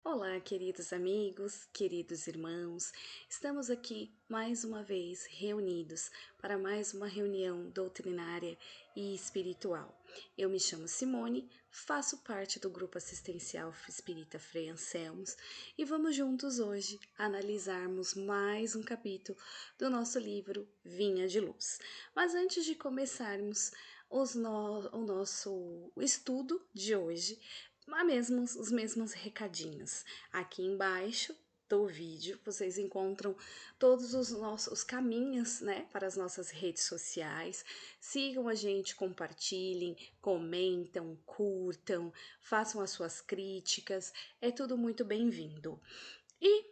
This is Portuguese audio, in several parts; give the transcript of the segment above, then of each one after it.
Olá, queridos amigos, queridos irmãos, estamos aqui mais uma vez reunidos para mais uma reunião doutrinária e espiritual. Eu me chamo Simone, faço parte do grupo assistencial Espírita Frei Anselmos e vamos juntos hoje analisarmos mais um capítulo do nosso livro Vinha de Luz. Mas antes de começarmos o nosso estudo de hoje, os mesmos recadinhos. Aqui embaixo do vídeo vocês encontram todos os nossos caminhos, né, para as nossas redes sociais. Sigam a gente, compartilhem, comentam, curtam, façam as suas críticas. É tudo muito bem-vindo. E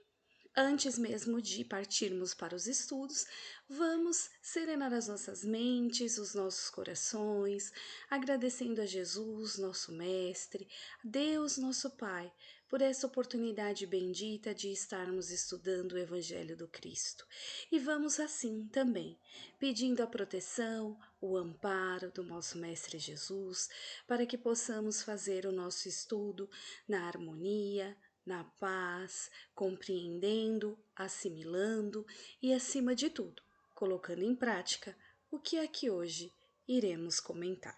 antes mesmo de partirmos para os estudos, vamos serenar as nossas mentes, os nossos corações, agradecendo a Jesus, nosso Mestre, a Deus, nosso Pai, por essa oportunidade bendita de estarmos estudando o Evangelho do Cristo. E vamos assim também, pedindo a proteção, o amparo do nosso Mestre Jesus, para que possamos fazer o nosso estudo na harmonia, na paz, compreendendo, assimilando e, acima de tudo, colocando em prática o que aqui hoje iremos comentar.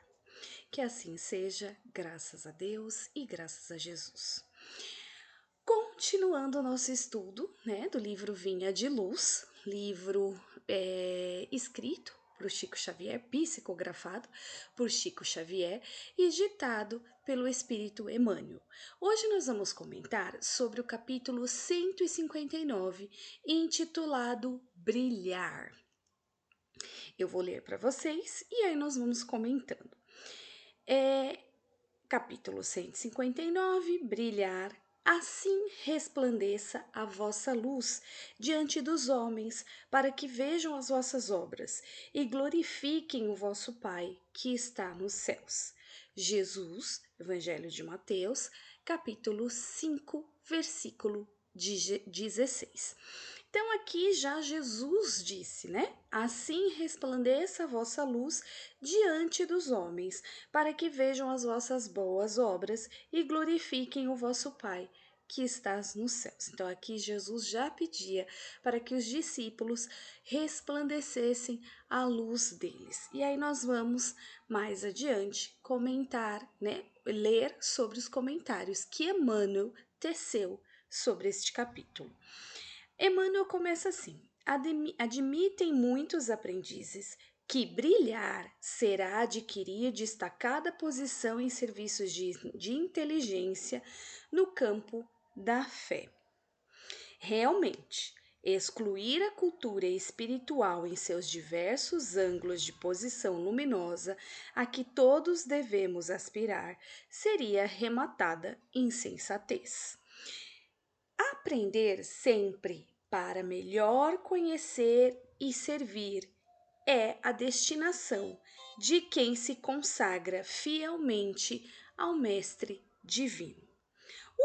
Que assim seja, graças a Deus e graças a Jesus. Continuando o nosso estudo, né, do livro Vinha de Luz, livro escrito por Chico Xavier, psicografado por Chico Xavier e ditado pelo Espírito Emmanuel. Hoje nós vamos comentar sobre o capítulo 159, intitulado Brilhar. Eu vou ler para vocês e aí nós vamos comentando. Capítulo 159, Brilhar. Assim resplandeça a vossa luz diante dos homens, para que vejam as vossas obras e glorifiquem o vosso Pai que está nos céus. Jesus, Evangelho de Mateus, capítulo 5, versículo 16. Então aqui já Jesus disse, né? Assim resplandeça a vossa luz diante dos homens, para que vejam as vossas boas obras e glorifiquem o vosso Pai que estás nos céus. Então aqui Jesus já pedia para que os discípulos resplandecessem a luz deles. E aí nós vamos mais adiante comentar, né? Ler sobre os comentários que Emmanuel teceu sobre este capítulo. Emmanuel começa assim: admitem muitos aprendizes que brilhar será adquirir destacada posição em serviços de inteligência no campo da fé. Realmente, excluir a cultura espiritual em seus diversos ângulos de posição luminosa a que todos devemos aspirar seria rematada insensatez. Aprender sempre para melhor conhecer e servir é a destinação de quem se consagra fielmente ao Mestre Divino.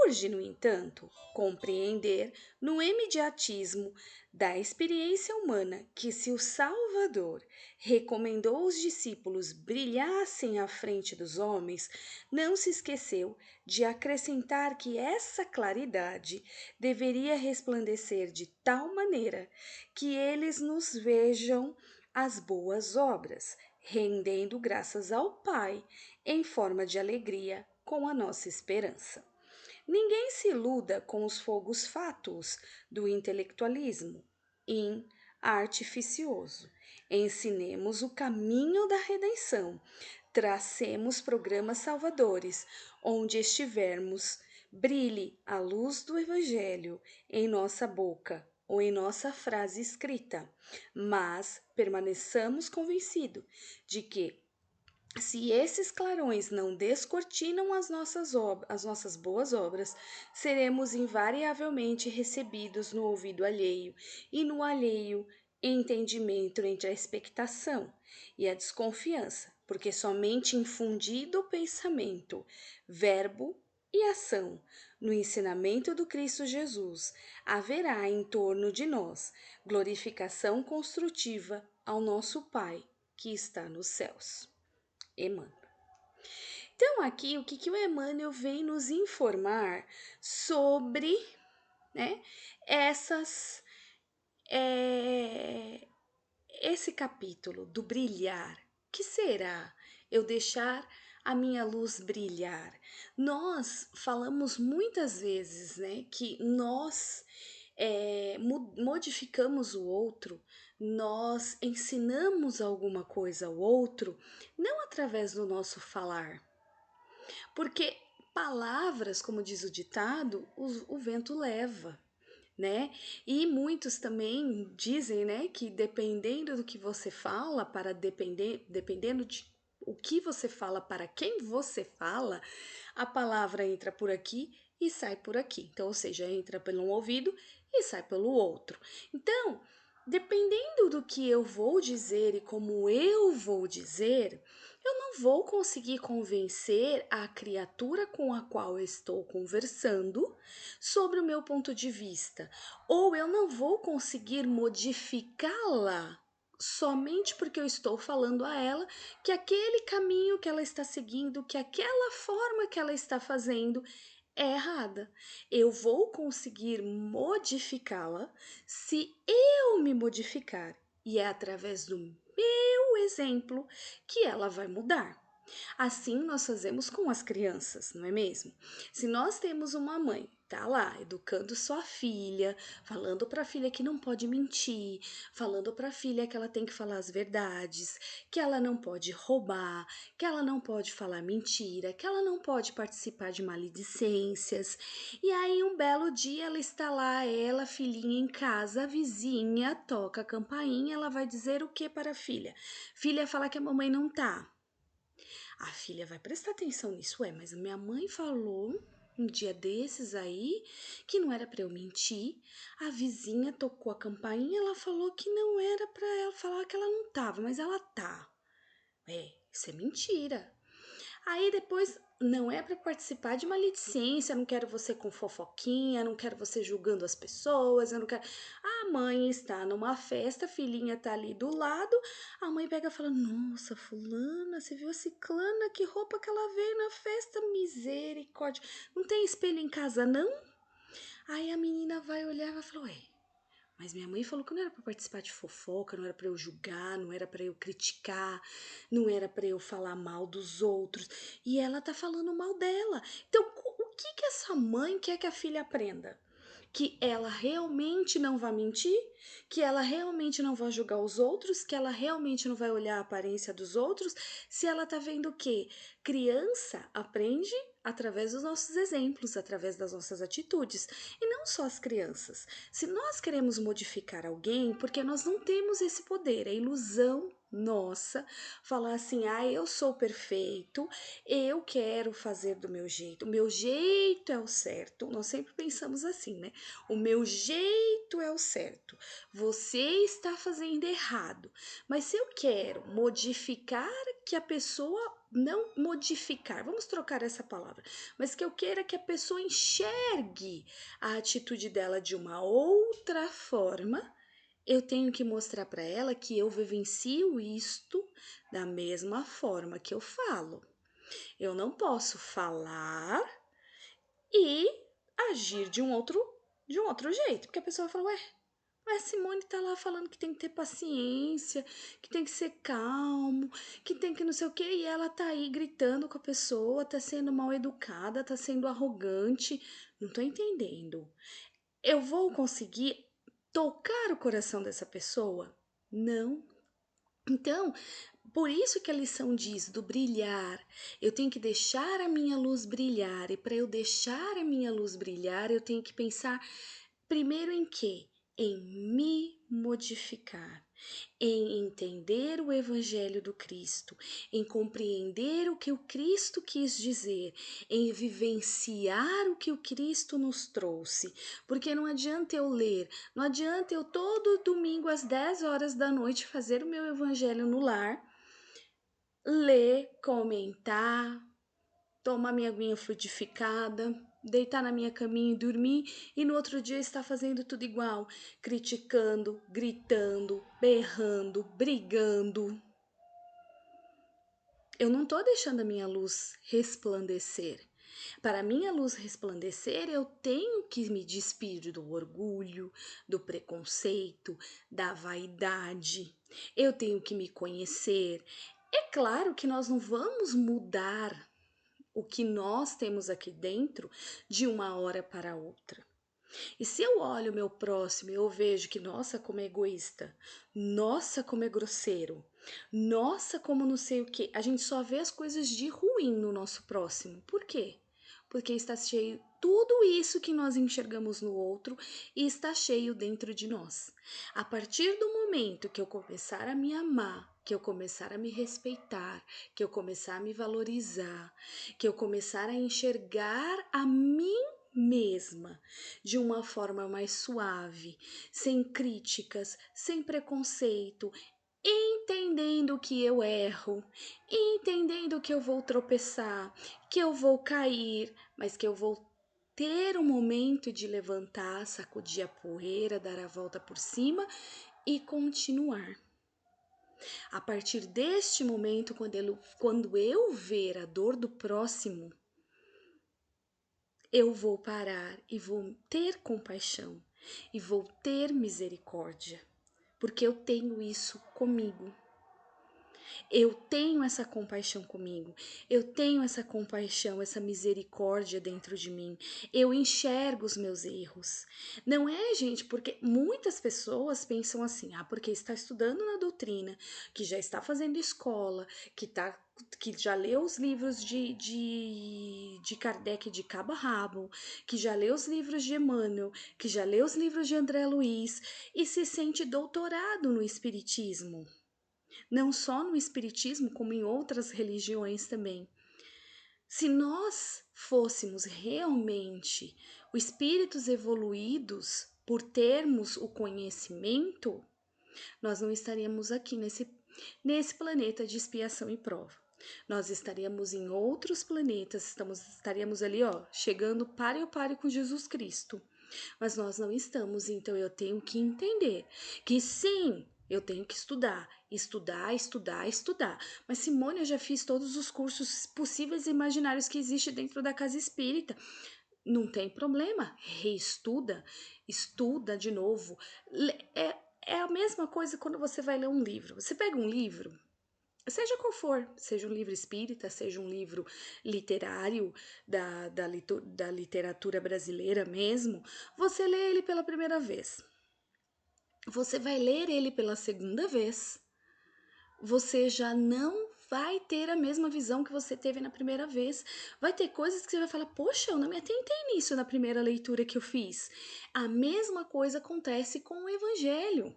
Urge, no entanto, compreender no imediatismo da experiência humana que, se o Salvador recomendou aos discípulos brilhassem à frente dos homens, não se esqueceu de acrescentar que essa claridade deveria resplandecer de tal maneira que eles nos vejam as boas obras, rendendo graças ao Pai em forma de alegria com a nossa esperança. Ninguém se iluda com os fogos fátuos do intelectualismo artificioso. Ensinemos o caminho da redenção, tracemos programas salvadores, onde estivermos, brilhe a luz do Evangelho em nossa boca ou em nossa frase escrita, mas permaneçamos convencidos de que, se esses clarões não descortinam as nossas boas obras, seremos invariavelmente recebidos no ouvido alheio, e no alheio entendimento entre a expectação e a desconfiança, porque somente infundido o pensamento, verbo e ação no ensinamento do Cristo Jesus, haverá em torno de nós glorificação construtiva ao nosso Pai que está nos céus. Emmanuel. Então, aqui, o que, que o Emmanuel vem nos informar sobre, né, essas, é, esse capítulo do brilhar. Que será eu deixar a minha luz brilhar? Nós falamos muitas vezes, né, que nós modificamos o outro, nós ensinamos alguma coisa ao outro, não através do nosso falar, porque palavras, como diz o ditado, o vento leva, né? E muitos também dizem, né, que dependendo do que você fala, dependendo de o que você fala para quem você fala, a palavra entra por aqui e sai por aqui. Então, ou seja, entra pelo um ouvido e sai pelo outro. Então, dependendo do que eu vou dizer e como eu vou dizer, eu não vou conseguir convencer a criatura com a qual eu estou conversando sobre o meu ponto de vista, ou eu não vou conseguir modificá-la somente porque eu estou falando a ela que aquele caminho que ela está seguindo, que aquela forma que ela está fazendo é errada. Eu vou conseguir modificá-la se eu me modificar, e é através do meu exemplo que ela vai mudar. Assim nós fazemos com as crianças, não é mesmo? Se nós temos uma mãe, tá lá educando sua filha, falando para a filha que não pode mentir, falando para a filha que ela tem que falar as verdades, que ela não pode roubar, que ela não pode falar mentira, que ela não pode participar de maledicências. E aí um belo dia ela está lá, ela, filhinha em casa, a vizinha toca a campainha, ela vai dizer o que para a filha? Filha fala que a mamãe não tá. A filha vai prestar atenção nisso, mas a minha mãe falou um dia desses aí que não era para eu mentir. A vizinha tocou a campainha, ela falou que não era para ela falar que ela não tava, mas ela tá. Isso é mentira. Aí depois não é para participar de maledicência, eu não quero você com fofoquinha, não quero você julgando as pessoas, eu não quero. A mãe está numa festa, a filhinha tá ali do lado, a mãe pega e fala: "Nossa, fulana, você viu a ciclana, que roupa que ela veio na festa, misericórdia. Não tem espelho em casa não?" Aí a menina vai olhar e vai falar: "Ué, mas minha mãe falou que não era para participar de fofoca, não era para eu julgar, não era para eu criticar, não era para eu falar mal dos outros. E ela tá falando mal dela. Então, o que que essa mãe quer que a filha aprenda? Que ela realmente não vai mentir, que ela realmente não vai julgar os outros, que ela realmente não vai olhar a aparência dos outros, se ela tá vendo o quê? Criança aprende através dos nossos exemplos, através das nossas atitudes, e não só as crianças. Se nós queremos modificar alguém, porque nós não temos esse poder, é ilusão nossa falar assim: "Ah, eu sou perfeito, eu quero fazer do meu jeito, o meu jeito é o certo." Nós sempre pensamos assim, né? O meu jeito é o certo, você está fazendo errado. Mas se eu quero modificar, que a pessoa não modificar, vamos trocar essa palavra, mas que eu queira que a pessoa enxergue a atitude dela de uma outra forma, eu tenho que mostrar para ela que eu vivencio isto da mesma forma que eu falo. Eu não posso falar e agir de um outro jeito, porque a pessoa fala: "Ué, mas a Simone tá lá falando que tem que ter paciência, que tem que ser calmo, que tem que não sei o quê, e ela tá aí gritando com a pessoa, tá sendo mal educada, tá sendo arrogante." Não tô entendendo. Eu vou conseguir tocar o coração dessa pessoa? Não. Então, por isso que a lição diz do brilhar. Eu tenho que deixar a minha luz brilhar, e para eu deixar a minha luz brilhar, eu tenho que pensar primeiro em quê? Em me modificar, em entender o Evangelho do Cristo, em compreender o que o Cristo quis dizer, em vivenciar o que o Cristo nos trouxe. Porque não adianta eu ler, não adianta eu todo domingo às 10 horas da noite fazer o meu Evangelho no lar, ler, comentar, tomar minha aguinha fluidificada, deitar na minha caminha e dormir, e no outro dia estar fazendo tudo igual, criticando, gritando, berrando, brigando. Eu não estou deixando a minha luz resplandecer. Para a minha luz resplandecer, eu tenho que me despir do orgulho, do preconceito, da vaidade. Eu tenho que me conhecer. É claro que nós não vamos mudar o que nós temos aqui dentro de uma hora para outra. E se eu olho o meu próximo e eu vejo que, nossa, como é egoísta, nossa, como é grosseiro, nossa, como não sei o que, a gente só vê as coisas de ruim no nosso próximo. Por quê? Porque está cheio tudo isso que nós enxergamos no outro e está cheio dentro de nós. A partir do momento que eu começar a me amar, que eu começar a me respeitar, que eu começar a me valorizar, que eu começar a enxergar a mim mesma de uma forma mais suave, sem críticas, sem preconceito, entendendo que eu erro, entendendo que eu vou tropeçar, que eu vou cair, mas que eu vou ter um momento de levantar, sacudir a poeira, dar a volta por cima e continuar. A partir deste momento, quando eu ver a dor do próximo, eu vou parar e vou ter compaixão e vou ter misericórdia, porque eu tenho isso comigo. Eu tenho essa compaixão comigo, eu tenho essa compaixão, essa misericórdia dentro de mim. Eu enxergo os meus erros. Não é, gente, porque muitas pessoas pensam assim: ah, porque está estudando na doutrina, que já está fazendo escola, que já leu os livros de Kardec de cabo a rabo, que já leu os livros de Emmanuel, que já leu os livros de André Luiz e se sente doutorado no Espiritismo. Não só no Espiritismo, como em outras religiões também. Se nós fôssemos realmente os espíritos evoluídos por termos o conhecimento, nós não estaríamos aqui nesse planeta de expiação e prova. Nós estaríamos em outros planetas, estaríamos ali, ó, chegando páreo a páreo com Jesus Cristo. Mas nós não estamos, então eu tenho que entender que sim, eu tenho que estudar, estudar, estudar, estudar. Mas Simone, eu já fiz todos os cursos possíveis e imaginários que existe dentro da casa espírita. Não tem problema, reestuda, estuda de novo. É a mesma coisa quando você vai ler um livro. Você pega um livro, seja qual for, seja um livro espírita, seja um livro literário da literatura brasileira mesmo, você lê ele pela primeira vez. Você vai ler ele pela segunda vez. Você já não vai ter a mesma visão que você teve na primeira vez. Vai ter coisas que você vai falar: poxa, eu não me atentei nisso na primeira leitura que eu fiz. A mesma coisa acontece com o Evangelho.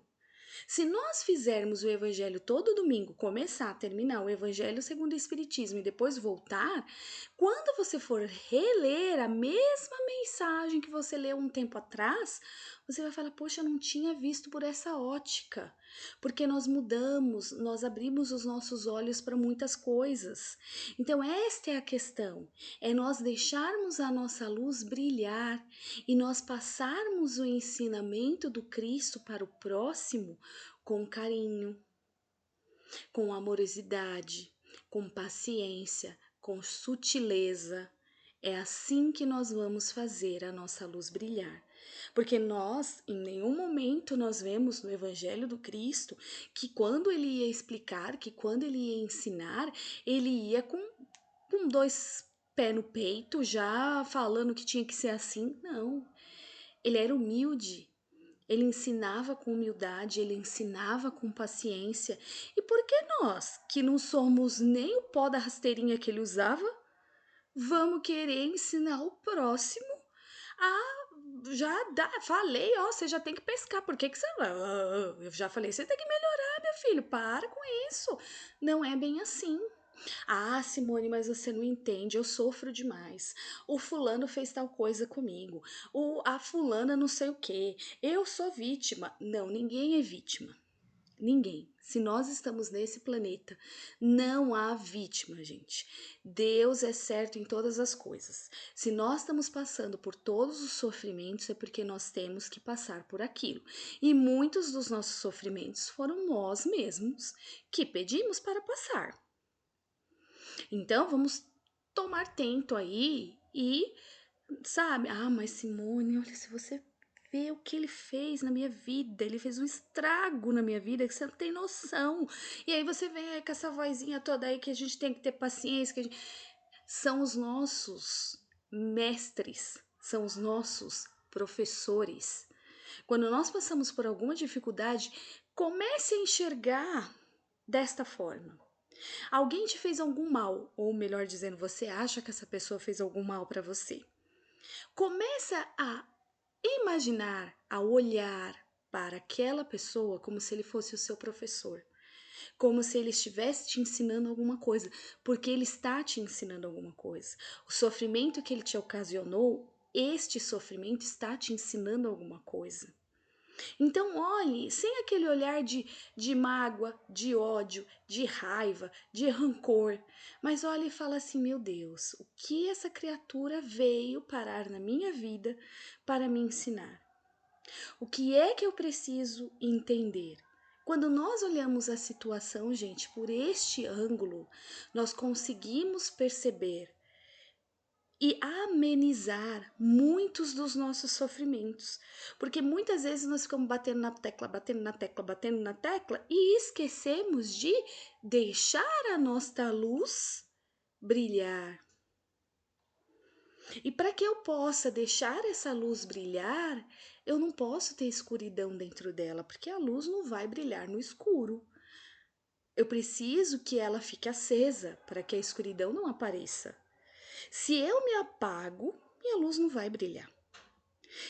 Se nós fizermos o evangelho todo domingo, começar, terminar o evangelho segundo o Espiritismo e depois voltar, quando você for reler a mesma mensagem que você leu um tempo atrás, você vai falar: poxa, eu não tinha visto por essa ótica. Porque nós mudamos, nós abrimos os nossos olhos para muitas coisas. Então, esta é a questão: é nós deixarmos a nossa luz brilhar e nós passarmos o ensinamento do Cristo para o próximo com carinho, com amorosidade, com paciência, com sutileza. É assim que nós vamos fazer a nossa luz brilhar. Porque nós, em nenhum momento, nós vemos no Evangelho do Cristo que quando ele ia explicar, que quando ele ia ensinar, ele ia com dois pés no peito, já falando que tinha que ser assim. Não. Ele era humilde. Ele ensinava com humildade, ele ensinava com paciência. E por que nós, que não somos nem o pó da rasteirinha que ele usava, vamos querer ensinar o próximo a falei, ó, você já tem que pescar. Por que você vai? Eu já falei, você tem que melhorar, meu filho. Para com isso. Não é bem assim. Ah, Simone, mas você não entende, eu sofro demais. O fulano fez tal coisa comigo. A fulana não sei o quê. Eu sou vítima. Não, ninguém é vítima. Ninguém. Se nós estamos nesse planeta, não há vítima, gente. Deus é certo em todas as coisas. Se nós estamos passando por todos os sofrimentos, é porque nós temos que passar por aquilo. E muitos dos nossos sofrimentos foram nós mesmos que pedimos para passar. Então, vamos tomar tento aí e, sabe? Ah, mas Simone, olha, se você vê o que ele fez na minha vida, ele fez um estrago na minha vida que você não tem noção. E aí você vem aí com essa vozinha toda aí que a gente tem que ter paciência, são os nossos mestres, são os nossos professores. Quando nós passamos por alguma dificuldade, comece a enxergar desta forma. Alguém te fez algum mal, ou melhor dizendo, você acha que essa pessoa fez algum mal para você. Começa a imaginar, a olhar para aquela pessoa como se ele fosse o seu professor, como se ele estivesse te ensinando alguma coisa, porque ele está te ensinando alguma coisa. O sofrimento que ele te ocasionou, este sofrimento está te ensinando alguma coisa. Então, olhe, sem aquele olhar de mágoa, de ódio, de raiva, de rancor, mas olhe e fala assim: meu Deus, o que essa criatura veio parar na minha vida para me ensinar? O que é que eu preciso entender? Quando nós olhamos a situação, gente, por este ângulo, nós conseguimos perceber e amenizar muitos dos nossos sofrimentos. Porque muitas vezes nós ficamos batendo na tecla, batendo na tecla, batendo na tecla e esquecemos de deixar a nossa luz brilhar. E para que eu possa deixar essa luz brilhar, eu não posso ter escuridão dentro dela, porque a luz não vai brilhar no escuro. Eu preciso que ela fique acesa para que a escuridão não apareça. Se eu me apago, minha luz não vai brilhar.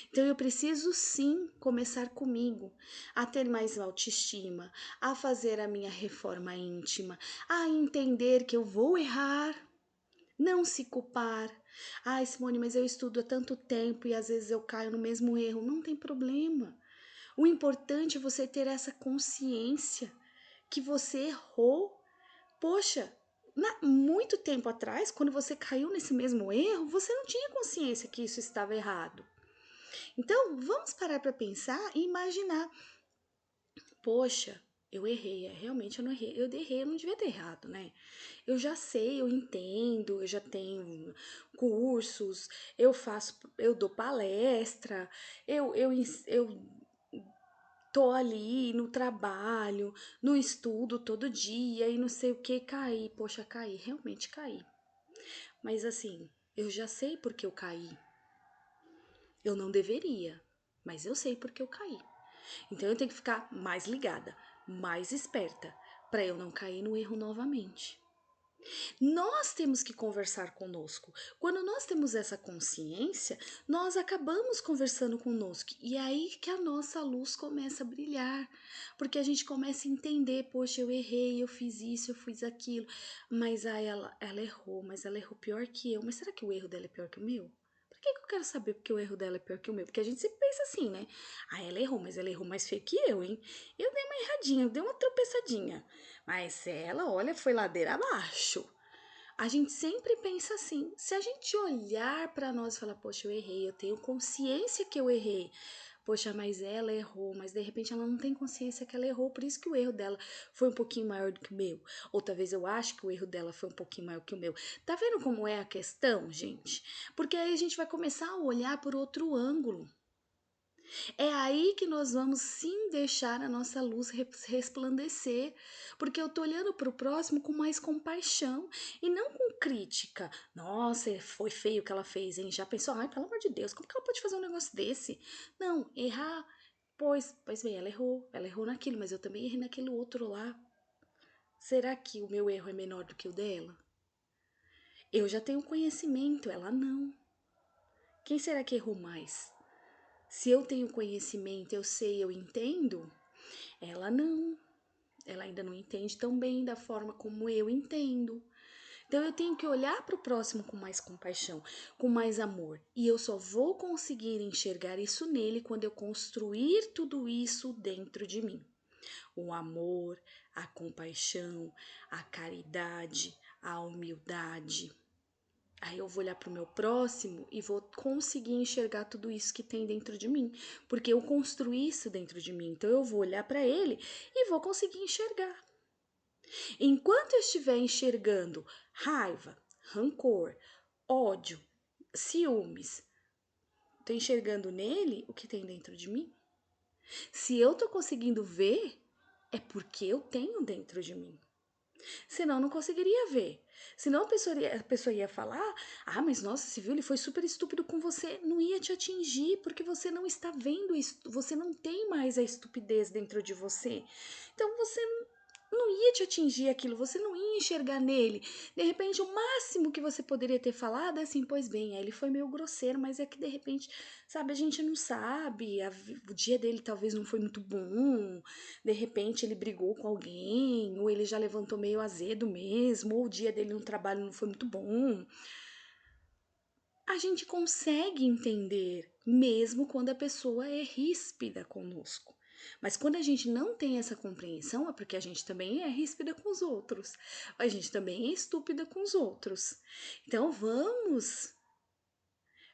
Então eu preciso sim começar comigo, a ter mais autoestima, a fazer a minha reforma íntima, a entender que eu vou errar, não se culpar. Ai, Simone, mas eu estudo há tanto tempo e às vezes eu caio no mesmo erro. Não tem problema. O importante é você ter essa consciência que você errou. Poxa, muito tempo atrás, quando você caiu nesse mesmo erro, você não tinha consciência que isso estava errado. Então, vamos parar para pensar e imaginar. Poxa, eu errei, realmente eu não errei, eu não devia ter errado, né? Eu já sei, eu entendo, eu já tenho cursos, eu dou palestra, eu tô ali no trabalho, no estudo todo dia e não sei o que, caí, poxa, caí, realmente caí. Mas assim, eu já sei porque eu caí. Eu não deveria, mas eu sei porque eu caí. Então eu tenho que ficar mais ligada, mais esperta, para eu não cair no erro novamente. Nós temos que conversar conosco. Quando nós temos essa consciência, nós acabamos conversando conosco. E é aí que a nossa luz começa a brilhar. Porque a gente começa a entender, poxa, eu errei, eu fiz isso, eu fiz aquilo. Mas aí ela errou, mas ela errou pior que eu. Mas será que o erro dela é pior que o meu? Por que eu quero saber porque o erro dela é pior que o meu? Porque a gente sempre pensa assim, né? Ah, ela errou, mas ela errou mais feio que eu, hein? Eu dei uma erradinha, eu dei uma tropeçadinha. Mas ela, olha, foi ladeira abaixo. A gente sempre pensa assim. Se a gente olhar para nós e falar, poxa, eu errei, eu tenho consciência que eu errei. Poxa, mas ela errou, mas de repente ela não tem consciência que ela errou, por isso que o erro dela foi um pouquinho maior do que o meu. Ou talvez eu ache que o erro dela foi um pouquinho maior que o meu. Tá vendo como é a questão, gente? Porque aí a gente vai começar a olhar por outro ângulo. É aí que nós vamos sim deixar a nossa luz resplandecer, porque eu tô olhando para o próximo com mais compaixão e não com crítica. Nossa, foi feio o que ela fez, hein? Já pensou, ai, pelo amor de Deus, como que ela pode fazer um negócio desse? Não, errar, pois bem, ela errou naquilo, mas eu também errei naquele outro lá. Será que o meu erro é menor do que o dela? Eu já tenho conhecimento, ela não. Quem será que errou mais? Se eu tenho conhecimento, eu sei, eu entendo, ela não. Ela ainda não entende tão bem da forma como eu entendo. Então eu tenho que olhar para o próximo com mais compaixão, com mais amor. E eu só vou conseguir enxergar isso nele quando eu construir tudo isso dentro de mim. O amor, a compaixão, a caridade, a humildade. Aí eu vou olhar para o meu próximo e vou conseguir enxergar tudo isso que tem dentro de mim, porque eu construí isso dentro de mim. Então eu vou olhar para ele e vou conseguir enxergar. Enquanto eu estiver enxergando raiva, rancor, ódio, ciúmes, tô enxergando nele o que tem dentro de mim? Se eu tô conseguindo ver, é porque eu tenho dentro de mim. Senão eu não conseguiria ver. Senão a pessoa ia falar: ah, mas nossa, você viu, ele foi super estúpido com você. Não ia te atingir, porque você não está vendo isso, você não tem mais a estupidez dentro de você. Então você não ia te atingir aquilo, você não ia enxergar nele. De repente, o máximo que você poderia ter falado é assim: pois bem, ele foi meio grosseiro, mas é que de repente, sabe, a gente não sabe, o dia dele talvez não foi muito bom, de repente ele brigou com alguém, ou ele já levantou meio azedo mesmo, ou o dia dele no trabalho não foi muito bom. A gente consegue entender, mesmo quando a pessoa é ríspida conosco. Mas quando a gente não tem essa compreensão, é porque a gente também é ríspida com os outros. A gente também é estúpida com os outros. Então vamos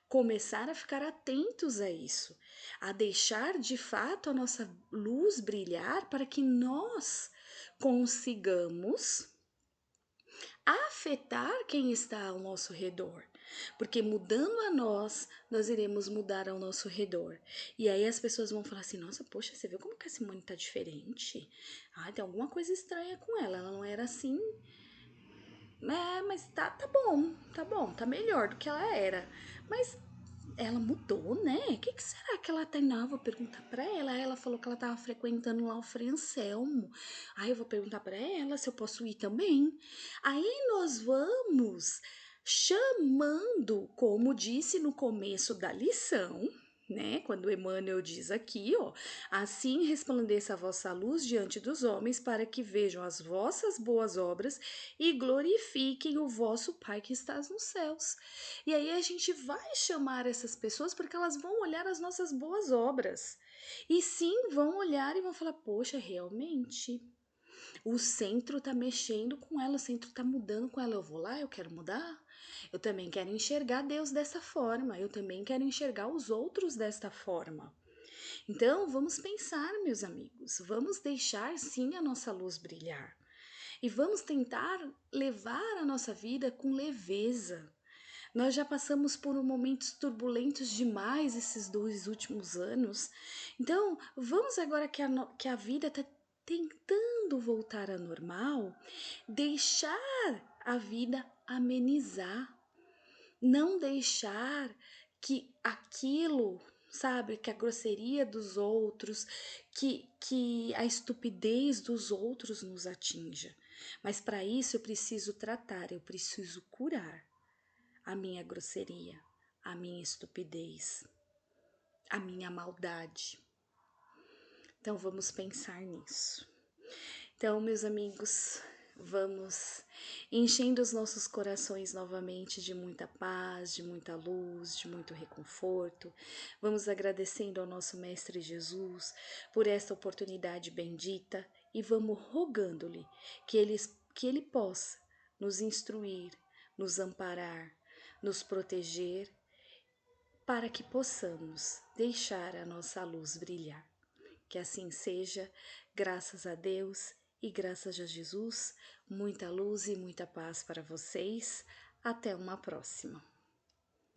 começar a ficar atentos a isso, a deixar de fato a nossa luz brilhar para que nós consigamos afetar quem está ao nosso redor. Porque mudando a nós, nós iremos mudar ao nosso redor. E aí as pessoas vão falar assim: nossa, poxa, você viu como que a Simone tá diferente? Ah, tem alguma coisa estranha com ela. Ela não era assim. É, mas tá bom, tá melhor do que ela era. Mas ela mudou, né? O que será que ela tem? Não, eu vou perguntar pra ela. Aí ela falou que ela tava frequentando lá o Frei Anselmo. Aí eu vou perguntar pra ela se eu posso ir também. Aí nós vamos chamando, como disse no começo da lição, né? Quando Emmanuel diz aqui, ó, assim resplandeça a vossa luz diante dos homens, para que vejam as vossas boas obras e glorifiquem o vosso Pai que estás nos céus. E aí a gente vai chamar essas pessoas porque elas vão olhar as nossas boas obras. E sim, vão olhar e vão falar: poxa, realmente, o centro tá mexendo com ela, o centro tá mudando com ela. Eu vou lá, eu quero mudar. Eu também quero enxergar Deus dessa forma. Eu também quero enxergar os outros desta forma. Então, vamos pensar, meus amigos. Vamos deixar sim a nossa luz brilhar. E vamos tentar levar a nossa vida com leveza. Nós já passamos por momentos turbulentos demais esses 2 últimos anos. Então, vamos agora que a vida está tentando voltar ao normal, deixar a vida amenizar. Não deixar que aquilo, sabe, que a grosseria dos outros, que a estupidez dos outros nos atinja. Mas para isso eu preciso tratar, eu preciso curar a minha grosseria, a minha estupidez, a minha maldade. Então vamos pensar nisso. Então, meus amigos, vamos enchendo os nossos corações novamente de muita paz, de muita luz, de muito reconforto. Vamos agradecendo ao nosso Mestre Jesus por esta oportunidade bendita e vamos rogando-lhe que ele possa nos instruir, nos amparar, nos proteger, para que possamos deixar a nossa luz brilhar. Que assim seja, graças a Deus e graças a Jesus, muita luz e muita paz para vocês. Até uma próxima.